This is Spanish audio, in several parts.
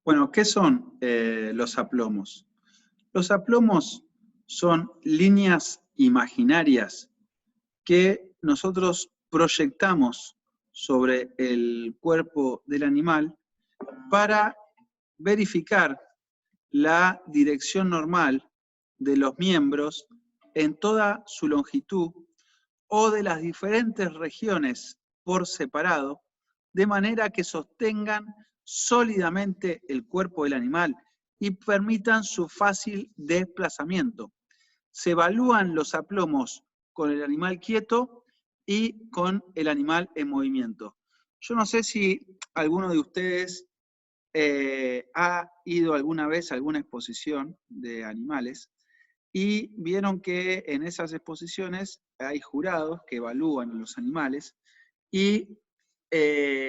Bueno, ¿qué son los aplomos? Los aplomos son líneas imaginarias que nosotros proyectamos sobre el cuerpo del animal para verificar la dirección normal de los miembros en toda su longitud o de las diferentes regiones por separado, de manera que sostengan sólidamente el cuerpo del animal y permitan su fácil desplazamiento. Se evalúan los aplomos con el animal quieto y con el animal en movimiento. Yo no sé si alguno de ustedes ha ido alguna vez a alguna exposición de animales y vieron que en esas exposiciones hay jurados que evalúan a los animales y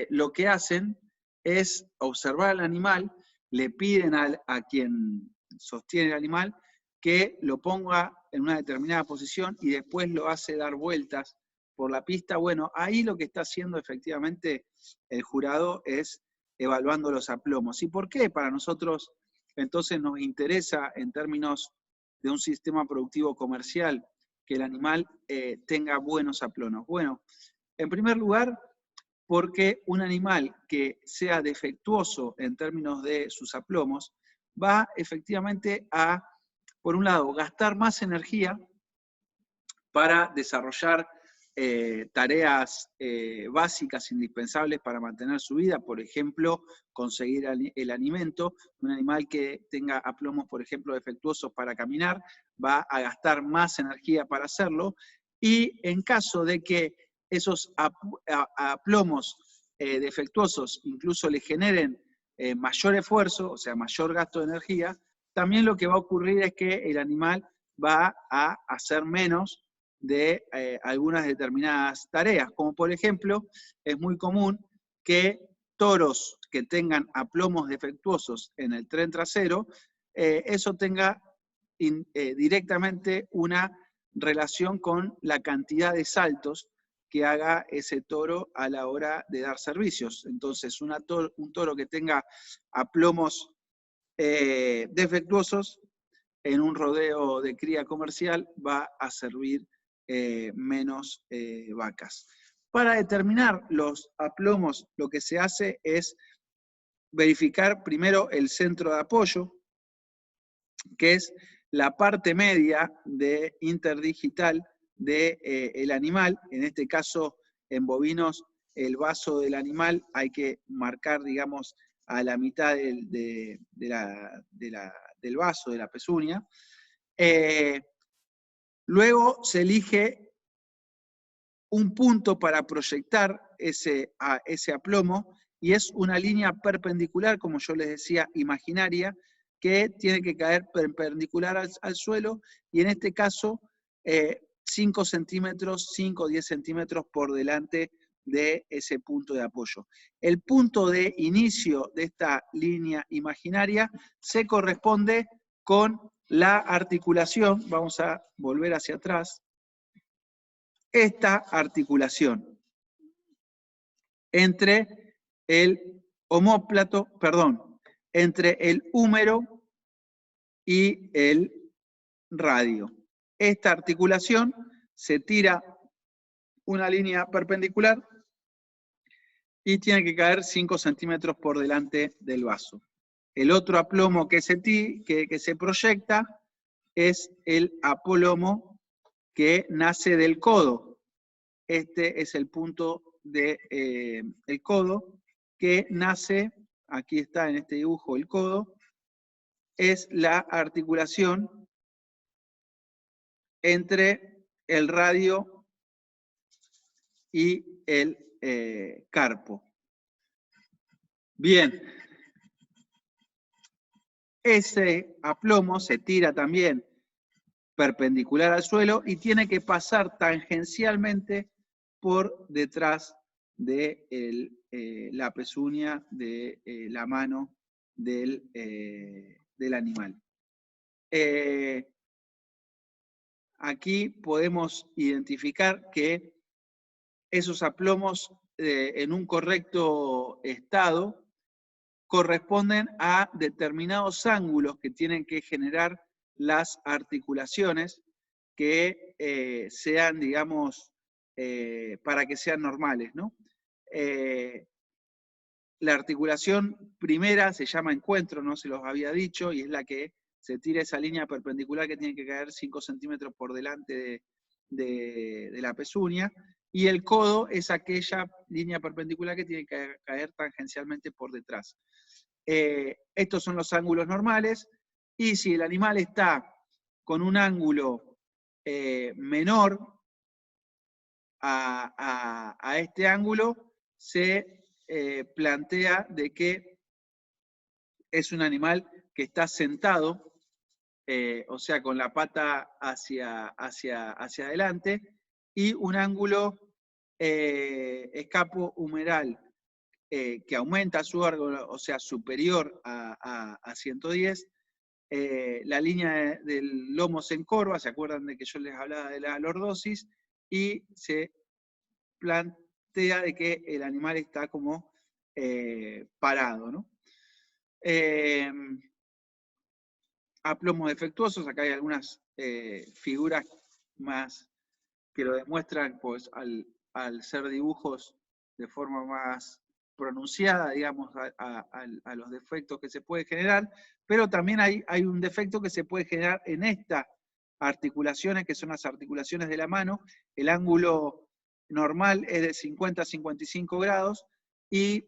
lo que hacen es observar al animal, le piden a quien sostiene el animal que lo ponga en una determinada posición y después lo hace dar vueltas por la pista. Bueno, ahí lo que está haciendo efectivamente el jurado es evaluando los aplomos. ¿Y por qué para nosotros entonces nos interesa en términos de un sistema productivo comercial que el animal tenga buenos aplomos? Bueno, en primer lugar, porque un animal que sea defectuoso en términos de sus aplomos va efectivamente a, por un lado, gastar más energía para desarrollar tareas básicas indispensables para mantener su vida, por ejemplo, conseguir el alimento. Un animal que tenga aplomos, por ejemplo, defectuosos para caminar, va a gastar más energía para hacerlo, y en caso de que esos aplomos defectuosos incluso le generen mayor esfuerzo, o sea, mayor gasto de energía, también lo que va a ocurrir es que el animal va a hacer menos de algunas determinadas tareas, como por ejemplo, es muy común que toros que tengan aplomos defectuosos en el tren trasero, eso tenga directamente una relación con la cantidad de saltos que haga ese toro a la hora de dar servicios. Entonces, un toro que tenga aplomos defectuosos en un rodeo de cría comercial va a servir menos vacas. Para determinar los aplomos, lo que se hace es verificar primero el centro de apoyo, que es la parte media de interdigital del animal. En este caso, en bovinos, el vaso del animal hay que marcar, digamos, a la mitad del vaso, de la pezuña. Luego se elige un punto para proyectar ese aplomo, y es una línea perpendicular, como yo les decía, imaginaria, que tiene que caer perpendicular al suelo, y en este caso 5 centímetros, 5 o 10 centímetros por delante de ese punto de apoyo. El punto de inicio de esta línea imaginaria se corresponde con la articulación. Vamos a volver hacia atrás. Esta articulación entre el omóplato, perdón, entre el húmero y el radio. Esta articulación se tira una línea perpendicular y tiene que caer 5 centímetros por delante del vaso. El otro aplomo que se proyecta es el aplomo que nace del codo. Este es el punto del codo que nace, aquí está en este dibujo el codo, es la articulación entre el radio y el carpo. Bien, ese aplomo se tira también perpendicular al suelo y tiene que pasar tangencialmente por detrás de la pezuña de la mano del animal. Aquí podemos identificar que esos aplomos en un correcto estado corresponden a determinados ángulos que tienen que generar las articulaciones que sean, digamos, para que sean normales, ¿no? La articulación primera se llama encuentro, no se los había dicho, y es la que se tira esa línea perpendicular que tiene que caer 5 centímetros por delante de la pezuña, y el codo es aquella línea perpendicular que tiene que caer tangencialmente por detrás. Estos son los ángulos normales, y si el animal está con un ángulo menor a este ángulo, se plantea de que es un animal que está sentado, o sea, con la pata hacia adelante, y un ángulo escapo-humeral que aumenta su ángulo, o sea, superior a 110. La línea del lomo se encorva, ¿se acuerdan de que yo les hablaba de la lordosis? Y se plantea de que el animal está como parado, ¿no? Aplomos defectuosos, acá hay algunas figuras más que lo demuestran, pues al ser dibujos de forma más pronunciada, digamos, a los defectos que se puede generar, pero también hay un defecto que se puede generar en estas articulaciones, que son las articulaciones de la mano. El ángulo normal es de 50 a 55 grados, y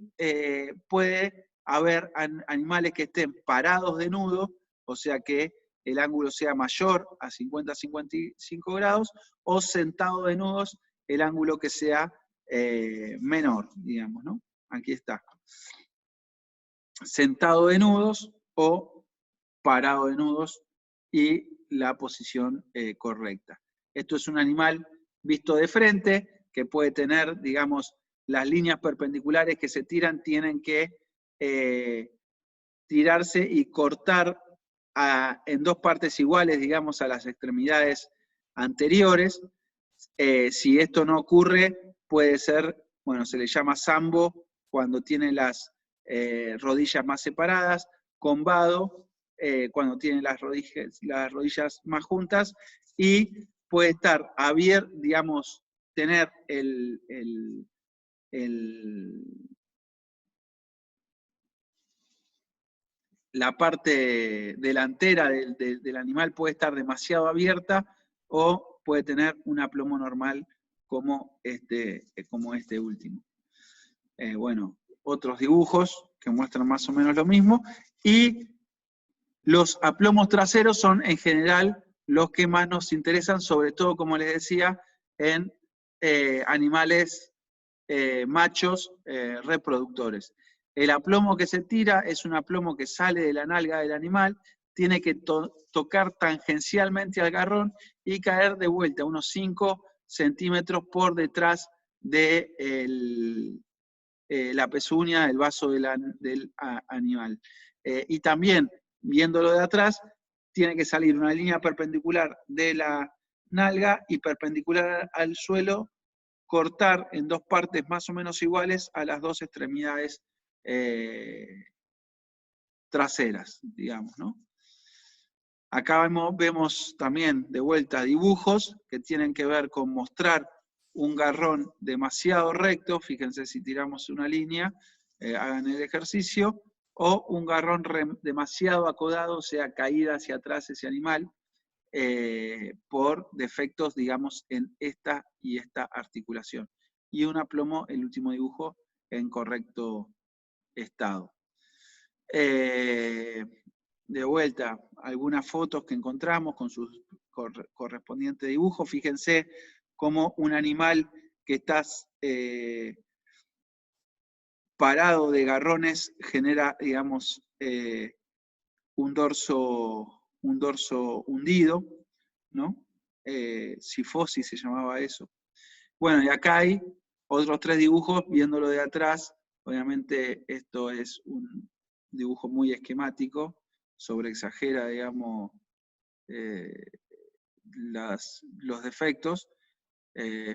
puede haber animales que estén parados de nudo, o sea que el ángulo sea mayor a 50 a 55 grados, o sentado de nudos, el ángulo que sea menor, digamos, ¿no? Aquí está. Sentado de nudos o parado de nudos, y la posición correcta. Esto es un animal visto de frente, que puede tener, digamos, las líneas perpendiculares que se tiran, tienen que tirarse y cortar en dos partes iguales, digamos, a las extremidades anteriores. Si esto no ocurre, puede ser, bueno, se le llama sambo cuando tiene las rodillas más separadas, combado cuando tiene las rodillas más juntas, y puede estar abierto, digamos, tener la parte delantera del animal puede estar demasiado abierta, o puede tener un aplomo normal como este último. Bueno, otros dibujos que muestran más o menos lo mismo, y los aplomos traseros son en general los que más nos interesan, sobre todo, como les decía, en animales machos reproductores. El aplomo que se tira es un aplomo que sale de la nalga del animal, tiene que tocar tangencialmente al garrón y caer de vuelta unos 5 centímetros por detrás de la pezuña, el vaso del animal. Y también, viéndolo de atrás, tiene que salir una línea perpendicular de la nalga y perpendicular al suelo, cortar en dos partes más o menos iguales a las dos extremidades traseras, digamos, ¿no? Acá vemos también de vuelta dibujos que tienen que ver con mostrar un garrón demasiado recto, fíjense si tiramos una línea, hagan el ejercicio, o un garrón demasiado acodado, o sea, caída hacia atrás ese animal, por defectos, digamos, en esta y esta articulación. Y un aplomo, el último dibujo, en correcto estado. De vuelta, algunas fotos que encontramos con sus correspondientes dibujos. Fíjense cómo un animal que está parado de garrones genera, digamos, un dorso hundido, ¿no? Sifosis se llamaba eso. Bueno, y acá hay otros 3 dibujos, viéndolo de atrás. Obviamente esto es un dibujo muy esquemático, sobreexagera, digamos, los defectos.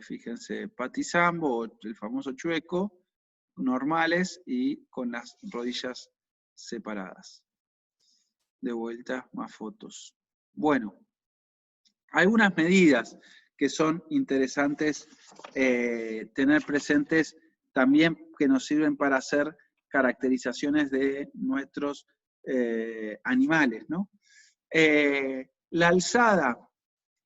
Fíjense, patizambo, el famoso chueco, normales y con las rodillas separadas. De vuelta, más fotos. Bueno, algunas medidas que son interesantes tener presentes también, que nos sirven para hacer caracterizaciones de nuestros animales, ¿no? La alzada,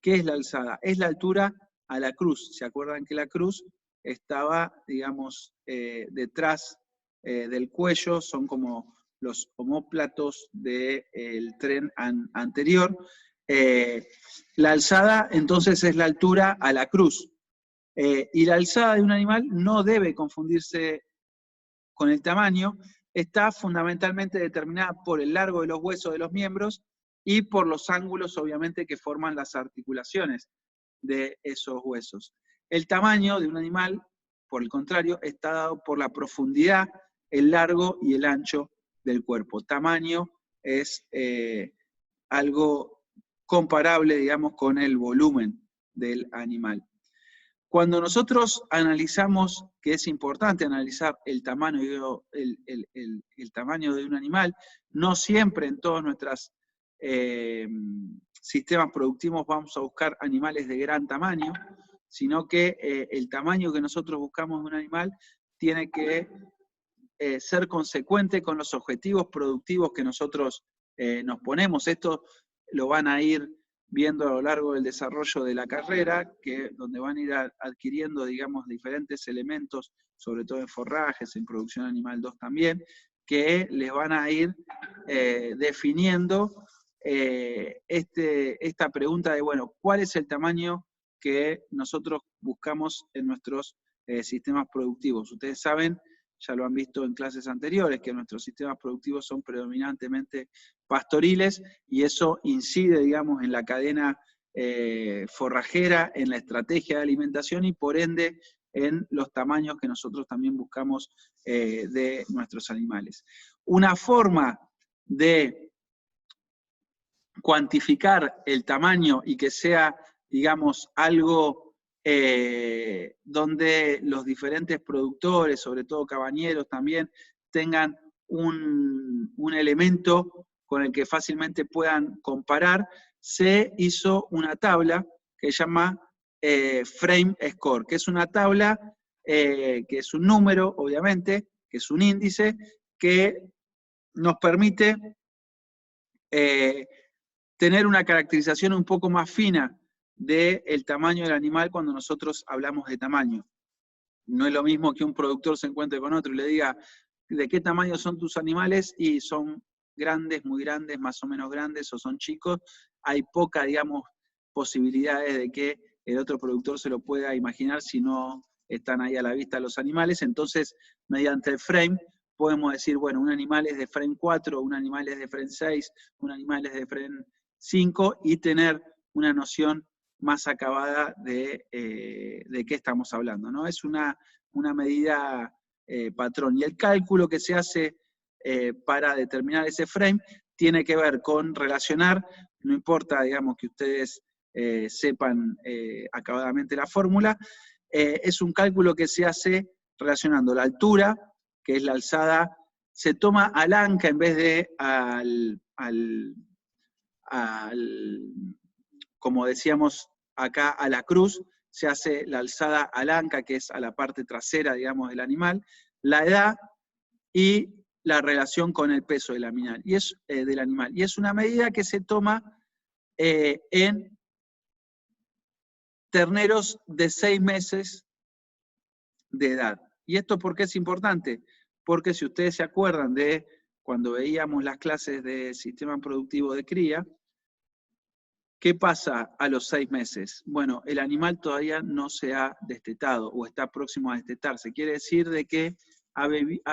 ¿qué es la alzada? Es la altura a la cruz. ¿Se acuerdan que la cruz estaba, digamos, detrás del cuello? Son como los omóplatos del tren anterior. La alzada, entonces, es la altura a la cruz. Y la alzada de un animal no debe confundirse con el tamaño, está fundamentalmente determinada por el largo de los huesos de los miembros y por los ángulos, obviamente, que forman las articulaciones de esos huesos. El tamaño de un animal, por el contrario, está dado por la profundidad, el largo y el ancho del cuerpo. Tamaño es algo comparable, digamos, con el volumen del animal. Cuando nosotros analizamos, que es importante analizar el tamaño, el tamaño de un animal, no siempre en todos nuestros sistemas productivos vamos a buscar animales de gran tamaño, sino que el tamaño que nosotros buscamos de un animal tiene que ser consecuente con los objetivos productivos que nosotros nos ponemos. Esto lo van a ir viendo a lo largo del desarrollo de la carrera, donde van a ir adquiriendo, digamos, diferentes elementos, sobre todo en forrajes, en producción animal 2 también, que les van a ir definiendo esta pregunta de, bueno, ¿cuál es el tamaño que nosotros buscamos en nuestros sistemas productivos? Ustedes saben, ya lo han visto en clases anteriores, que nuestros sistemas productivos son predominantemente pastoriles, y eso incide, digamos, en la cadena forrajera, en la estrategia de alimentación y por ende en los tamaños que nosotros también buscamos de nuestros animales. Una forma de cuantificar el tamaño y que sea, digamos, algo donde los diferentes productores, sobre todo cabañeros también, tengan un elemento con el que fácilmente puedan comparar, se hizo una tabla que se llama Frame Score, que es una tabla que es un número, obviamente, que es un índice, que nos permite tener una caracterización un poco más fina del tamaño del animal cuando nosotros hablamos de tamaño. No es lo mismo que un productor se encuentre con otro y le diga, ¿de qué tamaño son tus animales? Y son grandes, muy grandes, más o menos grandes, o son chicos. Hay poca, digamos, posibilidades de que el otro productor se lo pueda imaginar si no están ahí a la vista los animales. Entonces, mediante el frame, podemos decir, bueno, un animal es de frame 4, un animal es de frame 6, un animal es de frame 5, y tener una noción más acabada de qué estamos hablando, ¿no? Es una medida patrón. Y el cálculo que se hace para determinar ese frame tiene que ver con relacionar, no importa, digamos, que ustedes sepan acabadamente la fórmula, es un cálculo que se hace relacionando la altura, que es la alzada, se toma al anca en vez de como decíamos acá, a la cruz, se hace la alzada al anca, que es a la parte trasera, digamos, del animal, la edad y la relación con el peso del animal. Y es una medida que se toma en terneros de 6 meses de edad. ¿Y esto por qué es importante? Porque si ustedes se acuerdan de cuando veíamos las clases de sistema productivo de cría, ¿qué pasa a los 6 meses? Bueno, el animal todavía no se ha destetado o está próximo a destetarse. Quiere decir de que ha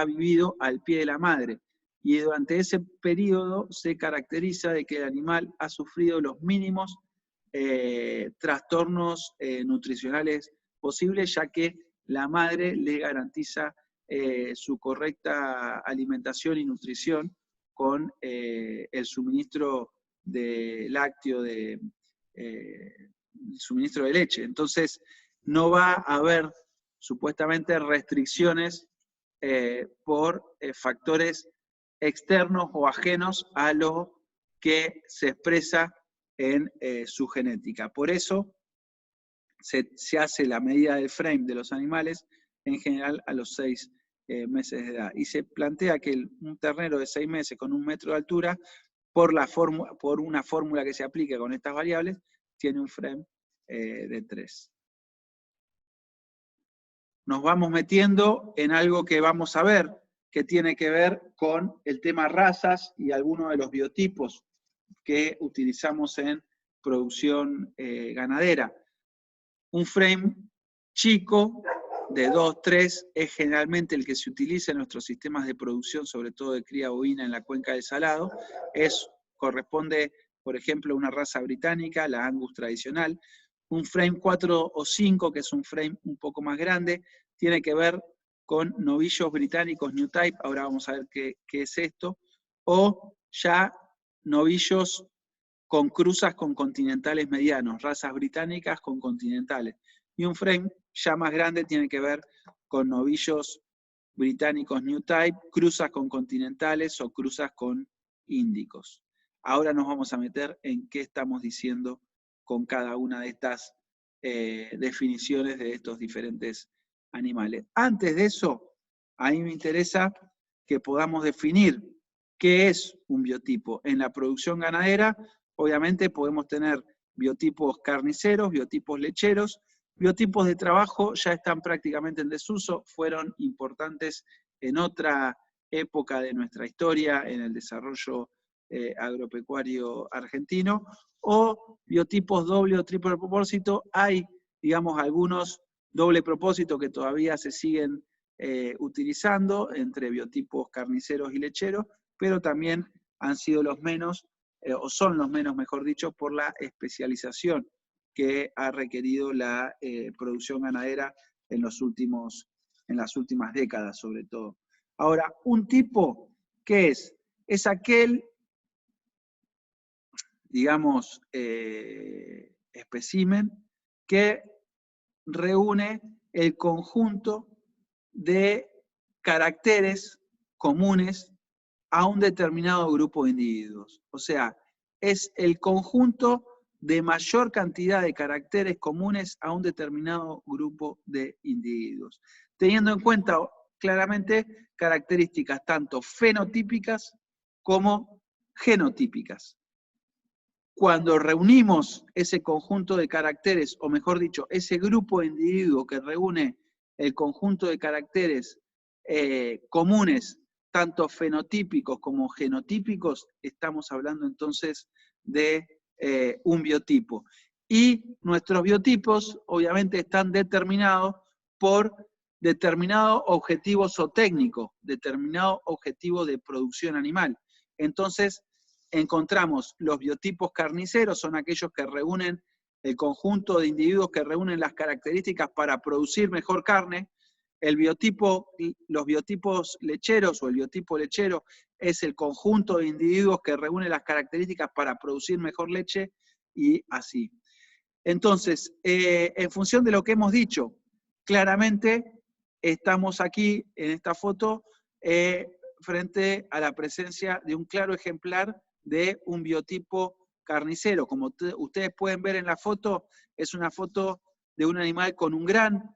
vivido al pie de la madre. Y durante ese periodo se caracteriza de que el animal ha sufrido los mínimos trastornos nutricionales posibles, ya que la madre le garantiza su correcta alimentación y nutrición con el suministro de lácteo, suministro de leche. Entonces, no va a haber supuestamente restricciones por factores externos o ajenos a lo que se expresa en su genética. Por eso se hace la medida del frame de los animales en general a los 6 meses de edad. Y se plantea que un ternero de 6 meses con 1 metro de altura, por una fórmula que se aplica con estas variables, tiene un frame de 3. Nos vamos metiendo en algo que vamos a ver, que tiene que ver con el tema razas y algunos de los biotipos que utilizamos en producción ganadera. Un frame chico de 2, 3 es generalmente el que se utiliza en nuestros sistemas de producción, sobre todo de cría bovina en la cuenca del Salado. Corresponde, por ejemplo, a una raza británica, la Angus tradicional. Un frame 4 o 5, que es un frame un poco más grande, tiene que ver con novillos británicos New Type, ahora vamos a ver qué es esto, o ya novillos con cruzas con continentales medianos, razas británicas con continentales. Y un frame ya más grande tiene que ver con novillos británicos New Type, cruzas con continentales o cruzas con índicos. Ahora nos vamos a meter en qué estamos diciendo con cada una de estas definiciones de estos diferentes animales. Antes de eso, a mí me interesa que podamos definir qué es un biotipo. En la producción ganadera, obviamente podemos tener biotipos carniceros, biotipos lecheros, biotipos de trabajo ya están prácticamente en desuso, fueron importantes en otra época de nuestra historia, en el desarrollo agropecuario argentino, o biotipos doble o triple propósito. Hay, digamos, algunos doble propósito que todavía se siguen utilizando entre biotipos carniceros y lecheros, pero también han sido los menos, o son los menos, mejor dicho, por la especialización que ha requerido la producción ganadera en las últimas décadas, sobre todo. Ahora, un tipo, ¿qué es? Es aquel, digamos, espécimen que reúne el conjunto de caracteres comunes a un determinado grupo de individuos. O sea, es el conjunto de mayor cantidad de caracteres comunes a un determinado grupo de individuos, teniendo en cuenta claramente características tanto fenotípicas como genotípicas. Cuando reunimos ese conjunto de caracteres, o mejor dicho, ese grupo de individuos que reúne el conjunto de caracteres comunes, tanto fenotípicos como genotípicos, estamos hablando entonces de un biotipo. Y nuestros biotipos obviamente están determinados por determinado objetivo zootécnico, determinado objetivo de producción animal. Entonces, encontramos los biotipos carniceros, son aquellos que reúnen el conjunto de individuos que reúnen las características para producir mejor carne. Los biotipos lecheros o el biotipo lechero es el conjunto de individuos que reúnen las características para producir mejor leche y así. Entonces, en función de lo que hemos dicho, claramente estamos aquí en esta foto frente a la presencia de un claro ejemplar de un biotipo carnicero. Como ustedes pueden ver en la foto, es una foto de un animal con un gran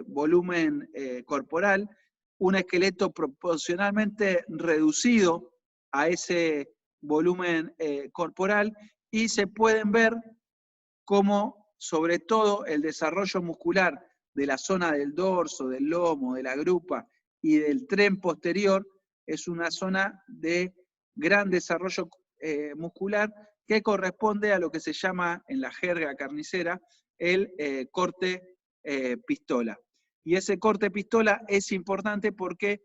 volumen corporal, un esqueleto proporcionalmente reducido a ese volumen corporal, y se pueden ver cómo sobre todo el desarrollo muscular de la zona del dorso, del lomo, de la grupa y del tren posterior es una zona de gran desarrollo muscular que corresponde a lo que se llama en la jerga carnicera el corte pistola. Y ese corte pistola es importante porque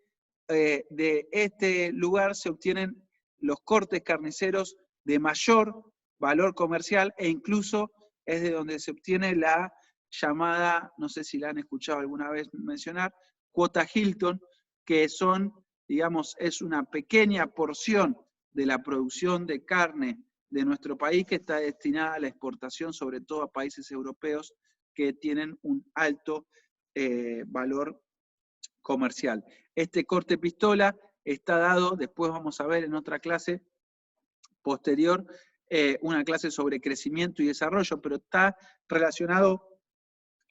de este lugar se obtienen los cortes carniceros de mayor valor comercial e incluso es de donde se obtiene la llamada, no sé si la han escuchado alguna vez mencionar, cuota Hilton, que son, digamos, es una pequeña porción de la producción de carne de nuestro país que está destinada a la exportación, sobre todo a países europeos que tienen un alto valor comercial. Este corte pistola está dado, después vamos a ver en otra clase posterior, una clase sobre crecimiento y desarrollo, pero está relacionado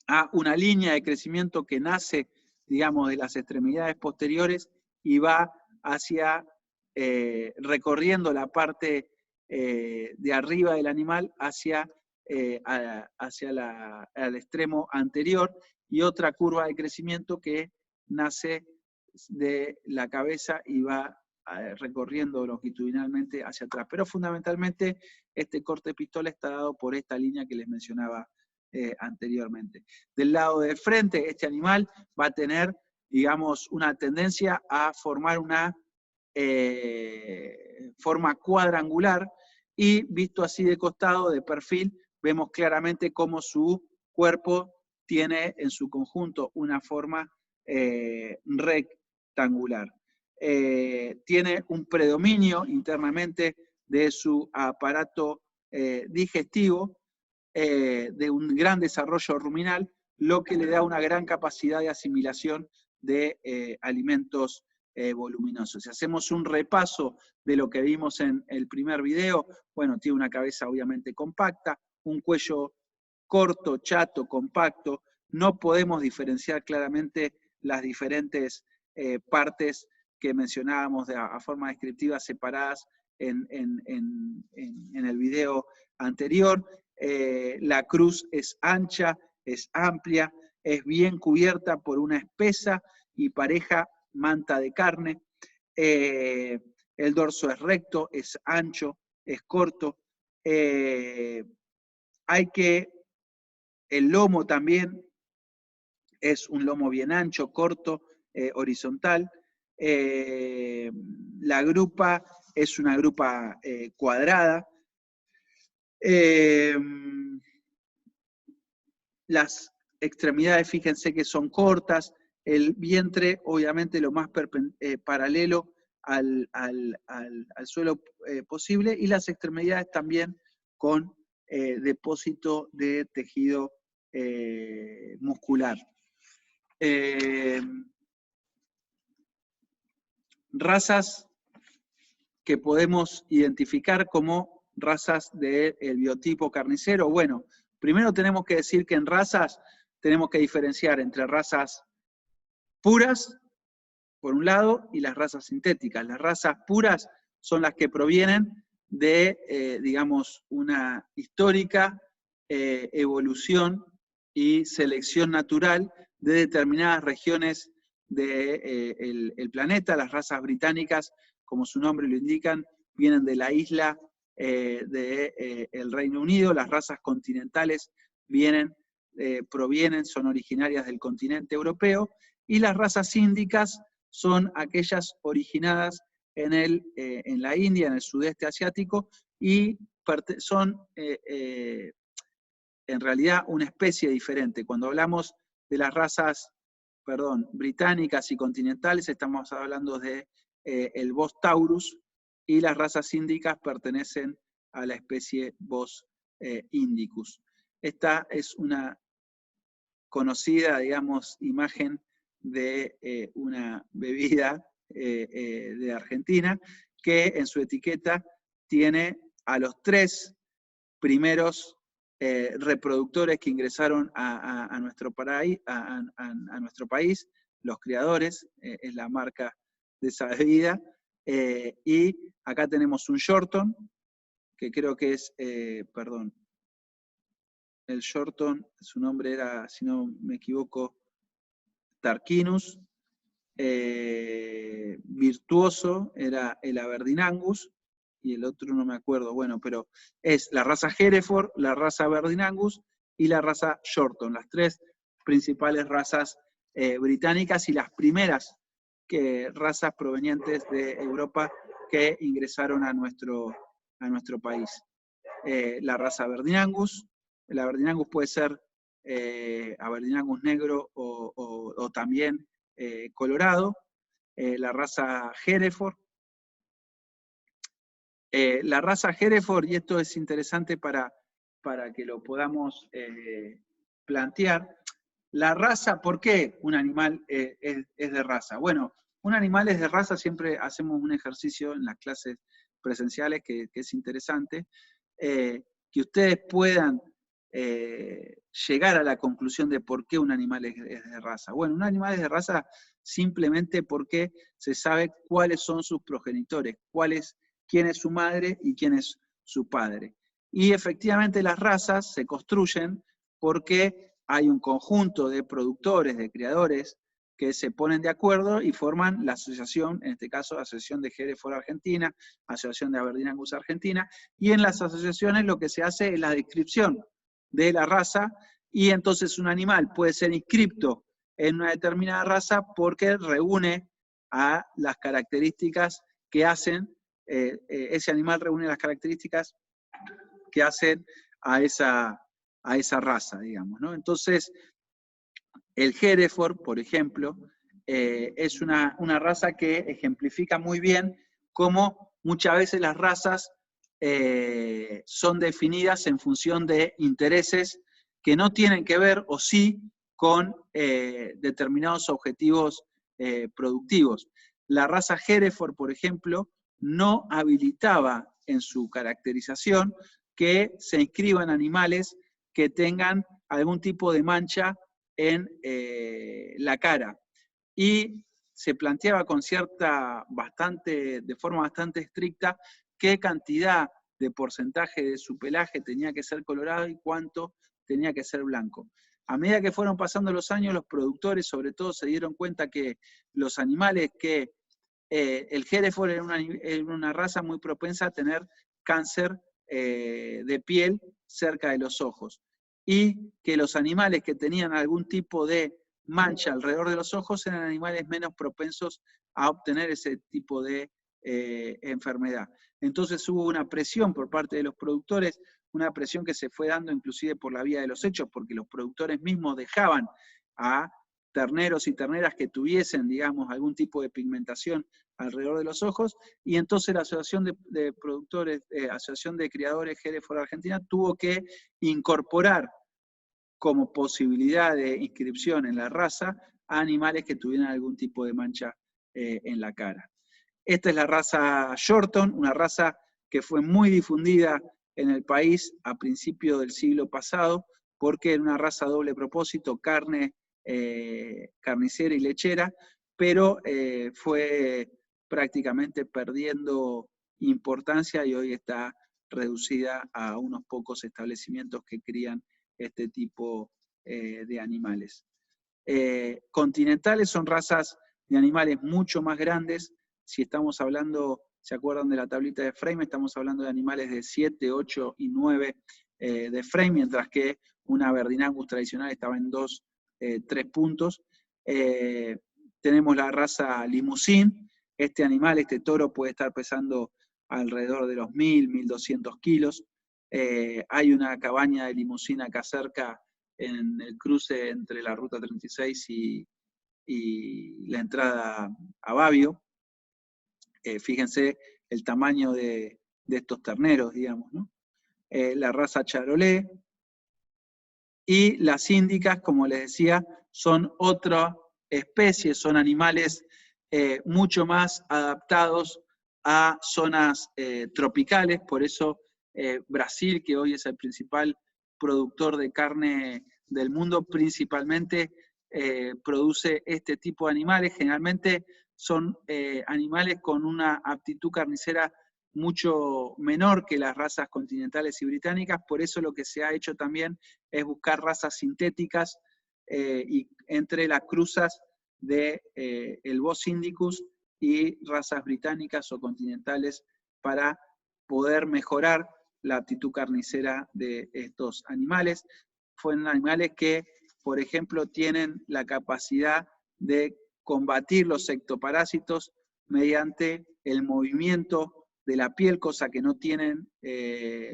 a una línea de crecimiento que nace, digamos, de las extremidades posteriores y va hacia, recorriendo la parte de arriba del animal hacia, al extremo anterior, y otra curva de crecimiento que nace de la cabeza y va recorriendo longitudinalmente hacia atrás. Pero fundamentalmente este corte pistola está dado por esta línea que les mencionaba anteriormente. Del lado de frente, este animal va a tener, digamos, una tendencia a formar una forma cuadrangular, y visto así de costado, de perfil, vemos claramente cómo su cuerpo tiene en su conjunto una forma rectangular. Tiene un predominio internamente de su aparato digestivo, de un gran desarrollo ruminal, lo que le da una gran capacidad de asimilación de alimentos voluminosos. Si hacemos un repaso de lo que vimos en el primer video, bueno, tiene una cabeza obviamente compacta, un cuello corto, chato, compacto. No podemos diferenciar claramente las diferentes partes que mencionábamos a forma descriptiva separadas en el video anterior. La cruz es ancha, es amplia, es bien cubierta por una espesa y pareja manta de carne. El dorso es recto, es ancho, es corto. El lomo también es un lomo bien ancho, corto, horizontal. La grupa es una grupa cuadrada. Las extremidades, fíjense que son cortas. El vientre, obviamente, lo más paralelo al suelo posible, y las extremidades también con depósito de tejido muscular. Razas que podemos identificar como razas del biotipo carnicero. Bueno, primero tenemos que decir que en razas tenemos que diferenciar entre razas puras, por un lado, y las razas sintéticas. Las razas puras son las que provienen de, digamos, una histórica evolución y selección natural de determinadas regiones del planeta. Las razas británicas, como su nombre lo indican, vienen de la isla del Reino Unido. Las razas continentales provienen, son originarias del continente europeo, y las razas índicas son aquellas originadas en la India, en el sudeste asiático, y son en realidad una especie diferente. Cuando hablamos de las razas, británicas y continentales, estamos hablando de el Bos taurus, y las razas índicas pertenecen a la especie Bos indicus. Esta es una conocida, digamos, imagen de una bebida de Argentina, que en su etiqueta tiene a los 3 primeros reproductores que ingresaron a nuestro país, los criadores, es la marca de esa bebida. Y acá tenemos un Shorton, que creo que es, el Shorton, su nombre era, si no me equivoco, Tarquinus. Virtuoso era el Aberdeen Angus, y el otro no me acuerdo, bueno, pero es la raza Hereford, la raza Aberdeen Angus y la raza Shorton, las 3 principales razas británicas, y las primeras razas provenientes de Europa que ingresaron a nuestro país. La raza Aberdeen Angus, el Aberdeen Angus puede ser Aberdeen Angus negro o también colorado. La raza Hereford. La raza Hereford, y esto es interesante para que lo podamos plantear, la raza, ¿por qué un animal es de raza? Bueno, animales de raza, siempre hacemos un ejercicio en las clases presenciales que es interesante, que ustedes puedan llegar a la conclusión de por qué un animal es de raza. Bueno, un animal es de raza simplemente porque se sabe cuáles son sus progenitores, quién es su madre y quién es su padre. Y efectivamente las razas se construyen porque hay un conjunto de productores, de criadores, que se ponen de acuerdo y forman la asociación, en este caso Asociación de Hereford Argentina, Asociación de Aberdeen Angus Argentina, y en las asociaciones lo que se hace es la descripción de la raza, y entonces un animal puede ser inscripto en una determinada raza porque reúne a las características que hacen, ese animal reúne las características que hacen a esa raza, digamos, ¿no? Entonces, el Hereford, por ejemplo, es una raza que ejemplifica muy bien cómo muchas veces las razas son definidas en función de intereses que no tienen que ver, o sí, con determinados objetivos productivos. La raza Hereford, por ejemplo, no habilitaba en su caracterización que se inscriban animales que tengan algún tipo de mancha en la cara. Y se planteaba con de forma bastante estricta, qué cantidad de porcentaje de su pelaje tenía que ser colorado y cuánto tenía que ser blanco. A medida que fueron pasando los años, los productores sobre todo se dieron cuenta que los animales que el Hereford era una raza muy propensa a tener cáncer de piel cerca de los ojos, y que los animales que tenían algún tipo de mancha alrededor de los ojos eran animales menos propensos a obtener ese tipo de enfermedad. Entonces hubo una presión por parte de los productores, una presión que se fue dando inclusive por la vía de los hechos, porque los productores mismos dejaban a terneros y terneras que tuviesen, digamos, algún tipo de pigmentación alrededor de los ojos, y entonces la Asociación de Productores, Asociación de Criadores Hereford Argentina tuvo que incorporar como posibilidad de inscripción en la raza a animales que tuvieran algún tipo de mancha en la cara. Esta es la raza Shorton, una raza que fue muy difundida en el país a principios del siglo pasado, porque era una raza doble propósito, carnicera y lechera, pero fue prácticamente perdiendo importancia y hoy está reducida a unos pocos establecimientos que crían este tipo de animales. Continentales son razas de animales mucho más grandes. Si estamos hablando, ¿se acuerdan de la tablita de frame? Estamos hablando de animales de 7, 8 y 9 de frame, mientras que una Aberdeen Angus tradicional estaba en 2, 3 puntos. Tenemos la raza Limousin. Este animal, este toro, puede estar pesando alrededor de los 1.000, 1.200 kilos. Hay una cabaña de Limousin acá cerca, en el cruce entre la ruta 36 y la entrada a Babio. Fíjense el tamaño de estos terneros, digamos, ¿no? La raza Charolais. Y las índicas, como les decía, son otra especie, son animales mucho más adaptados a zonas tropicales, por eso Brasil, que hoy es el principal productor de carne del mundo, principalmente produce este tipo de animales. Generalmente son animales con una aptitud carnicera mucho menor que las razas continentales y británicas, por eso lo que se ha hecho también es buscar razas sintéticas y entre las cruzas de el Bos indicus y razas británicas o continentales para poder mejorar la aptitud carnicera de estos animales. Fueron animales que, por ejemplo, tienen la capacidad de combatir los ectoparásitos mediante el movimiento de la piel, cosa que no tienen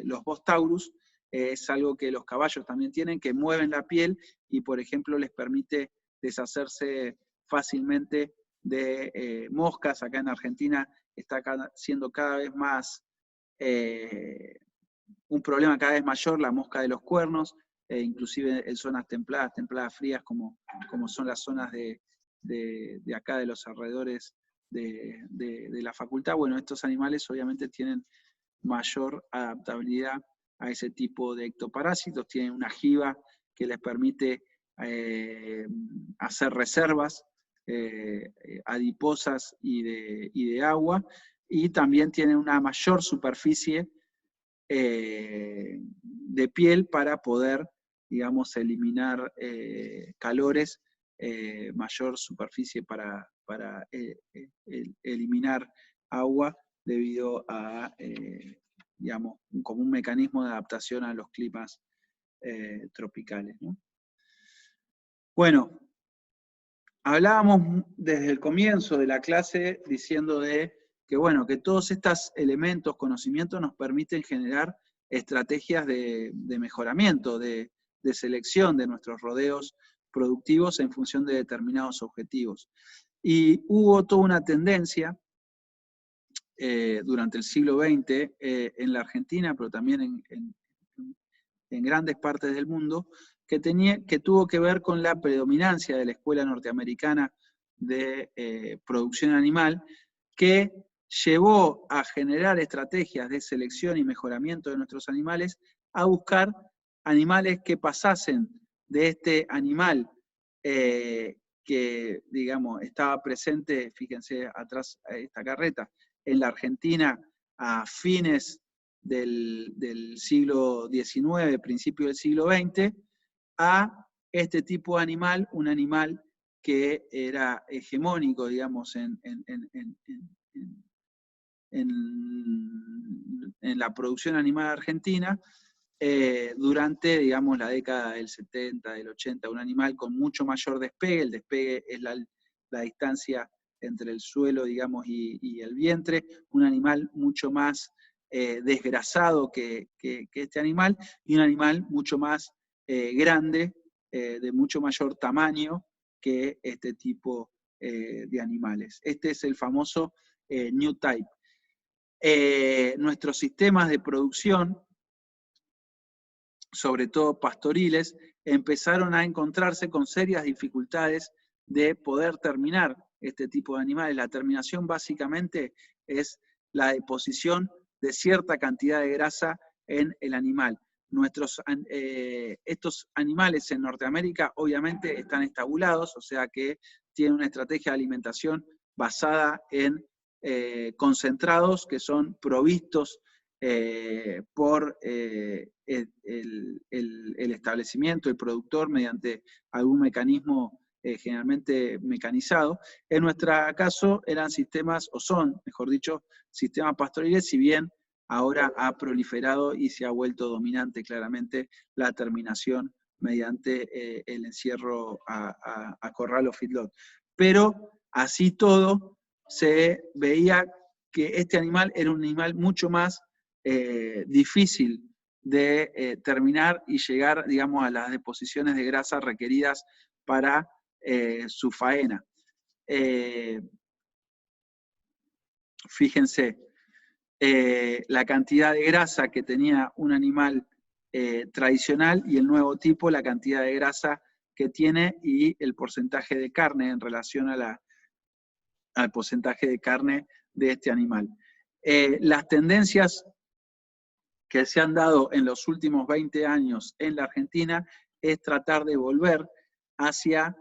los Bos taurus. Es algo que los caballos también tienen, que mueven la piel y, por ejemplo, les permite deshacerse fácilmente de moscas. Acá en Argentina está siendo cada vez más un problema cada vez mayor la mosca de los cuernos, inclusive en zonas templadas frías como son las zonas de de acá, de los alrededores de la facultad, bueno, estos animales obviamente tienen mayor adaptabilidad a ese tipo de ectoparásitos, tienen una jiba que les permite hacer reservas adiposas y de agua, y también tienen una mayor superficie de piel para poder, digamos, eliminar calores, mayor superficie para eliminar agua debido a, digamos, como un mecanismo de adaptación a los climas tropicales, ¿no? Bueno, hablábamos desde el comienzo de la clase diciendo que, bueno, que todos estos elementos, conocimientos, nos permiten generar estrategias de mejoramiento, de selección de nuestros rodeos productivos en función de determinados objetivos. Y hubo toda una tendencia durante el siglo XX en la Argentina, pero también en grandes partes del mundo, que tuvo que ver con la predominancia de la escuela norteamericana de producción animal, que llevó a generar estrategias de selección y mejoramiento de nuestros animales, a buscar animales que pasasen de este animal que, digamos, estaba presente, fíjense atrás esta carreta, en la Argentina a fines del siglo XIX, principio del siglo XX, a este tipo de animal, un animal que era hegemónico, digamos, en la producción animal argentina, durante, digamos, la década del 70, del 80, un animal con mucho mayor despegue. El despegue es la distancia entre el suelo, digamos, y el vientre, un animal mucho más desgrasado que este animal, y un animal mucho más grande, de mucho mayor tamaño que este tipo de animales. Este es el famoso New Type. Nuestros sistemas de producción, sobre todo pastoriles, empezaron a encontrarse con serias dificultades de poder terminar este tipo de animales. La terminación básicamente es la deposición de cierta cantidad de grasa en el animal. Estos animales en Norteamérica obviamente están estabulados, o sea que tienen una estrategia de alimentación basada en concentrados que son provistos por el establecimiento, el productor, mediante algún mecanismo generalmente mecanizado. En nuestro caso eran sistemas, o son, mejor dicho, sistemas pastoriles, si bien ahora ha proliferado y se ha vuelto dominante claramente la terminación mediante el encierro a corral o feedlot. Pero así todo, se veía que este animal era un animal mucho más difícil de terminar y llegar, digamos, a las deposiciones de grasa requeridas para su faena. Fíjense, la cantidad de grasa que tenía un animal tradicional y el nuevo tipo, la cantidad de grasa que tiene y el porcentaje de carne en relación a al porcentaje de carne de este animal. Las tendencias que se han dado en los últimos 20 años en la Argentina es tratar de volver hacia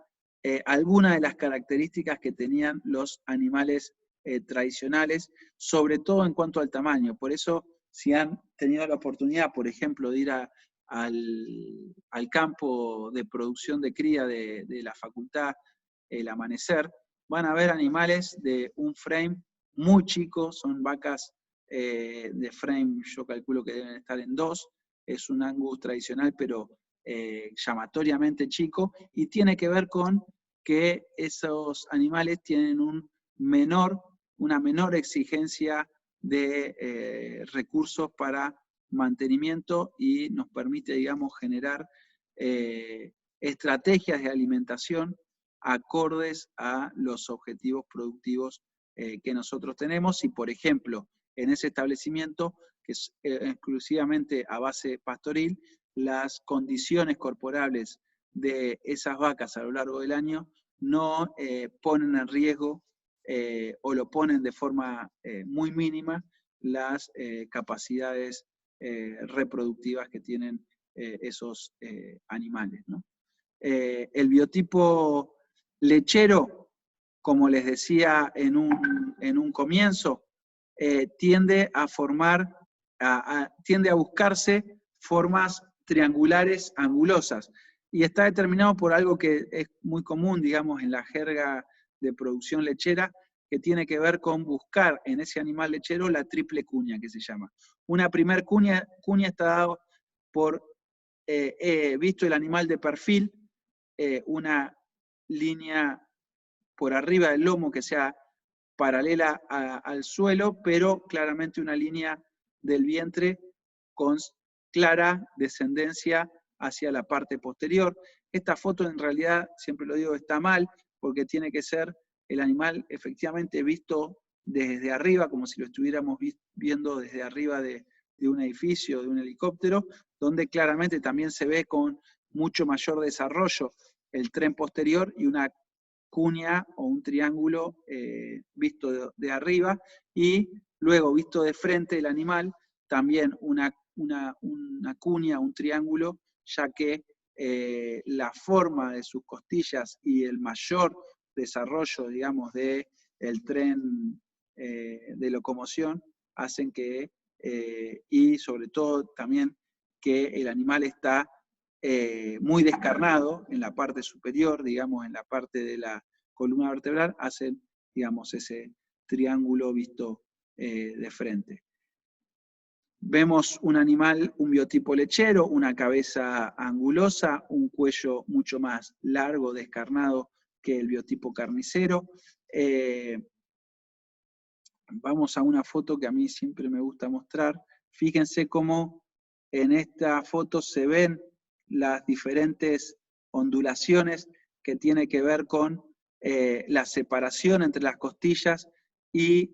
algunas de las características que tenían los animales tradicionales, sobre todo en cuanto al tamaño. Por eso, si han tenido la oportunidad, por ejemplo, de ir al campo de producción de cría de la facultad El Amanecer, van a ver animales de un frame muy chico, son vacas de frame, yo calculo que deben estar en 2, es un Angus tradicional, pero llamatoriamente chico, y tiene que ver con que esos animales tienen una menor exigencia de recursos para mantenimiento y nos permite, digamos, generar estrategias de alimentación acordes a los objetivos productivos que nosotros tenemos. Y, por ejemplo, en ese establecimiento, que es exclusivamente a base pastoril, las condiciones corporales de esas vacas a lo largo del año no ponen en riesgo o lo ponen de forma muy mínima las capacidades reproductivas que tienen esos animales, ¿no? El biotipo lechero, como les decía en un comienzo, tiende a buscarse formas triangulares angulosas, y está determinado por algo que es muy común, digamos, en la jerga de producción lechera, que tiene que ver con buscar en ese animal lechero la triple cuña, que se llama. Una primer cuña está dada por, visto el animal de perfil, una línea por arriba del lomo que sea paralela al suelo, pero claramente una línea del vientre con clara descendencia hacia la parte posterior. Esta foto en realidad, siempre lo digo, está mal, porque tiene que ser el animal efectivamente visto desde arriba, como si lo estuviéramos viendo desde arriba de un edificio, de un helicóptero, donde claramente también se ve con mucho mayor desarrollo el tren posterior y una cuña o un triángulo visto de arriba, y luego visto de frente el animal, también una cuña, un triángulo, ya que la forma de sus costillas y el mayor desarrollo, digamos, del tren de locomoción hacen que, y sobre todo también que el animal está muy descarnado en la parte superior, digamos, en la parte de la columna vertebral, hacen, digamos, ese triángulo visto de frente. Vemos un animal, un biotipo lechero, una cabeza angulosa, un cuello mucho más largo, descarnado que el biotipo carnicero. Vamos a una foto que a mí siempre me gusta mostrar. Fíjense cómo en esta foto se ven las diferentes ondulaciones que tiene que ver con la separación entre las costillas y,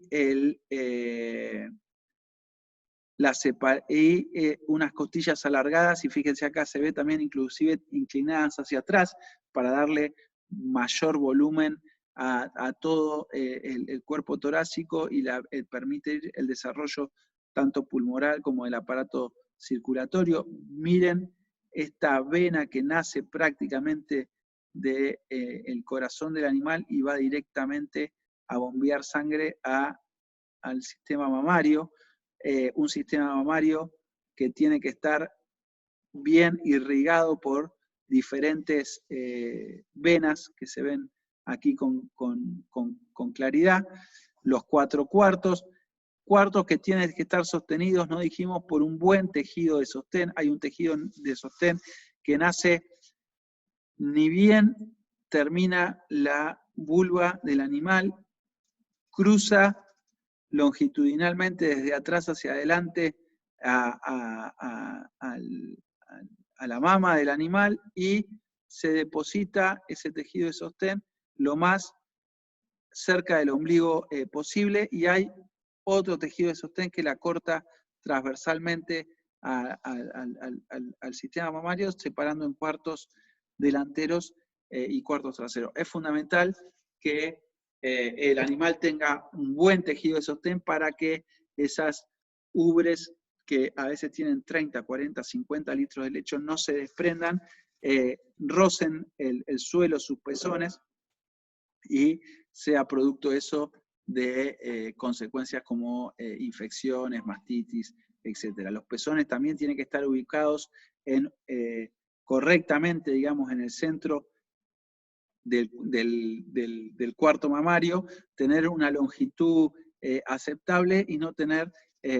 unas costillas alargadas, y fíjense acá se ve también inclusive inclinadas hacia atrás para darle mayor volumen a todo el cuerpo torácico y permite el desarrollo tanto pulmonar como del aparato circulatorio. Miren esta vena que nace prácticamente del corazón del animal y va directamente a bombear sangre al sistema mamario, un sistema mamario que tiene que estar bien irrigado por diferentes venas que se ven aquí con claridad. Los cuatro cuartos que tienen que estar sostenidos, no dijimos, por un buen tejido de sostén. Hay un tejido de sostén que nace ni bien termina la vulva del animal, cruza longitudinalmente desde atrás hacia adelante a la mama del animal, y se deposita ese tejido de sostén lo más cerca del ombligo posible, y hay otro tejido de sostén que la corta transversalmente al sistema mamario, separando en cuartos delanteros y cuartos traseros. Es fundamental que el animal tenga un buen tejido de sostén para que esas ubres, que a veces tienen 30, 40, 50 litros de lecho, no se desprendan, rocen el suelo, sus pezones, y sea producto eso de consecuencias como infecciones, mastitis, etc. Los pezones también tienen que estar ubicados correctamente, digamos, en el centro del cuarto mamario, tener una longitud aceptable y no tener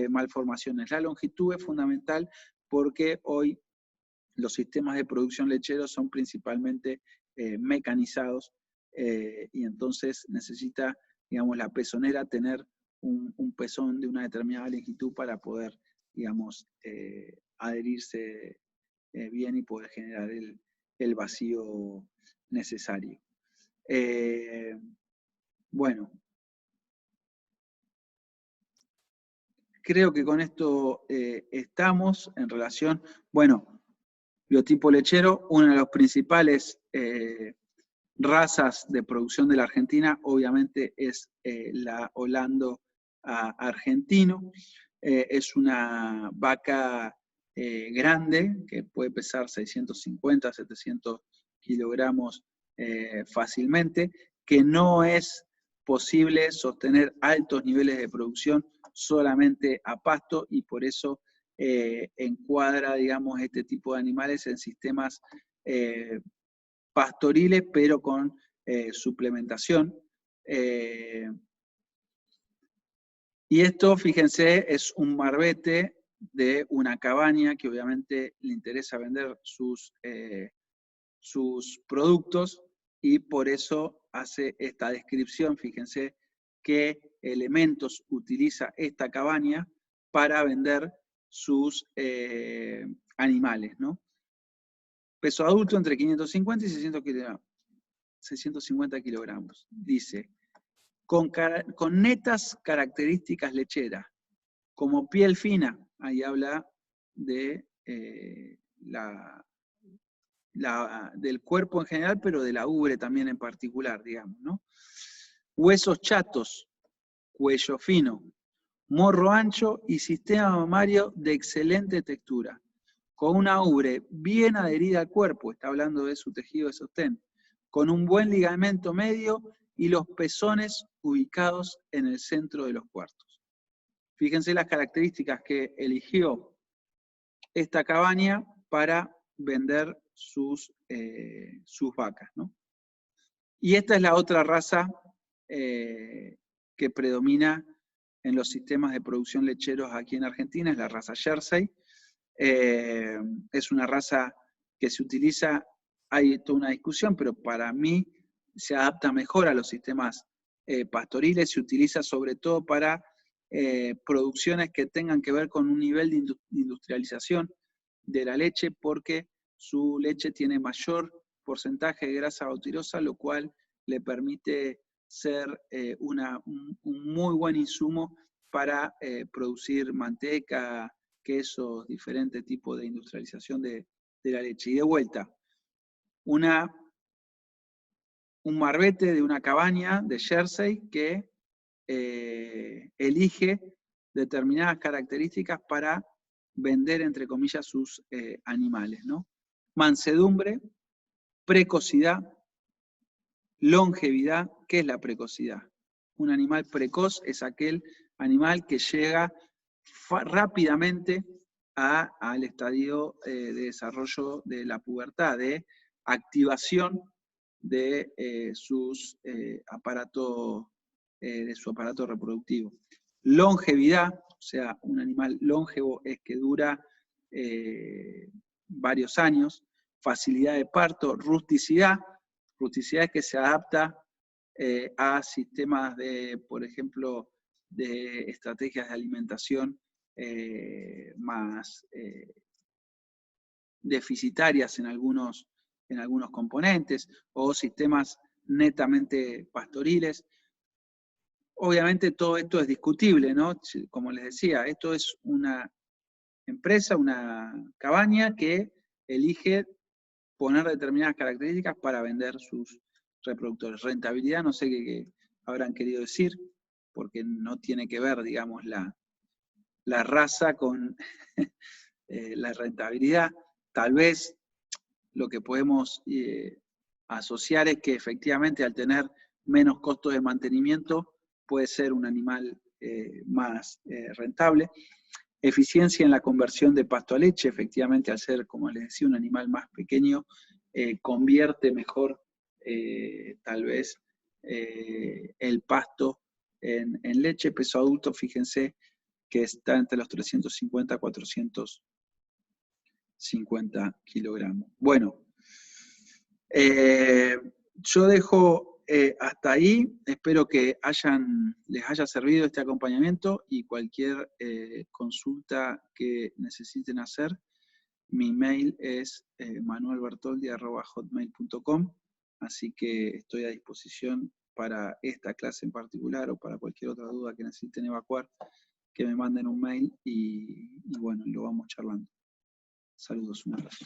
malformaciones. La longitud es fundamental porque hoy los sistemas de producción lecheros son principalmente mecanizados, y entonces necesita, digamos, la pezonera tener un pezón de una determinada longitud para poder, digamos, adherirse bien y poder generar el vacío necesario. Bueno, creo que con esto estamos en relación, bueno, biotipo lechero, uno de los principales razas de producción de la Argentina, obviamente es la Holando argentino. Es una vaca grande que puede pesar 650, 700 kilogramos fácilmente, que no es posible sostener altos niveles de producción solamente a pasto, y por eso encuadra, digamos, este tipo de animales en sistemas pastoriles, pero con suplementación. Y esto, fíjense, es un marbete de una cabaña que obviamente le interesa vender sus productos, y por eso hace esta descripción. Fíjense qué elementos utiliza esta cabaña para vender sus animales, ¿no? Peso adulto entre 550 y 650 kilogramos. Dice, con netas características lecheras, como piel fina, ahí habla de del cuerpo en general, pero de la ubre también en particular, digamos, ¿no? Huesos chatos, cuello fino, morro ancho y sistema mamario de excelente textura, con una ubre bien adherida al cuerpo, está hablando de su tejido de sostén, con un buen ligamento medio y los pezones ubicados en el centro de los cuartos. Fíjense las características que eligió esta cabaña para vender sus vacas, ¿no? Y esta es la otra raza que predomina en los sistemas de producción lecheros aquí en Argentina, es la raza Jersey. Es una raza que se utiliza, hay toda una discusión, pero para mí se adapta mejor a los sistemas pastoriles, se utiliza sobre todo para producciones que tengan que ver con un nivel de industrialización de la leche, porque su leche tiene mayor porcentaje de grasa butirosa, lo cual le permite ser un muy buen insumo para producir manteca, quesos, diferentes tipos de industrialización de la leche. Y de vuelta, un marbete de una cabaña de Jersey que elige determinadas características para vender, entre comillas, sus animales, ¿no? Mansedumbre, precocidad, longevidad. ¿Qué es la precocidad? Un animal precoz es aquel animal que llega rápidamente al estadio de desarrollo de la pubertad, de activación de su aparato reproductivo. Longevidad, o sea, un animal longevo es que dura varios años. Facilidad de parto, rusticidad. Rusticidad es que se adapta a sistemas de, por ejemplo, de estrategias de alimentación más deficitarias en algunos componentes, o sistemas netamente pastoriles. Obviamente todo esto es discutible, ¿no? Como les decía, esto es una empresa, una cabaña que elige poner determinadas características para vender sus reproductores. Rentabilidad, no sé qué habrán querido decir, porque no tiene que ver, digamos, la raza con la rentabilidad. Tal vez lo que podemos asociar es que efectivamente al tener menos costos de mantenimiento puede ser un animal más rentable. Eficiencia en la conversión de pasto a leche, efectivamente al ser, como les decía, un animal más pequeño, convierte mejor tal vez el pasto en leche. Peso adulto, fíjense que está entre los 350 a 450 kilogramos. Bueno, yo dejo hasta ahí. Espero que les haya servido este acompañamiento, y cualquier consulta que necesiten hacer, mi mail es manuelbertoldi@hotmail.com, así que estoy a disposición para esta clase en particular o para cualquier otra duda que necesiten evacuar, que me manden un mail y bueno, lo vamos charlando. Saludos, un abrazo.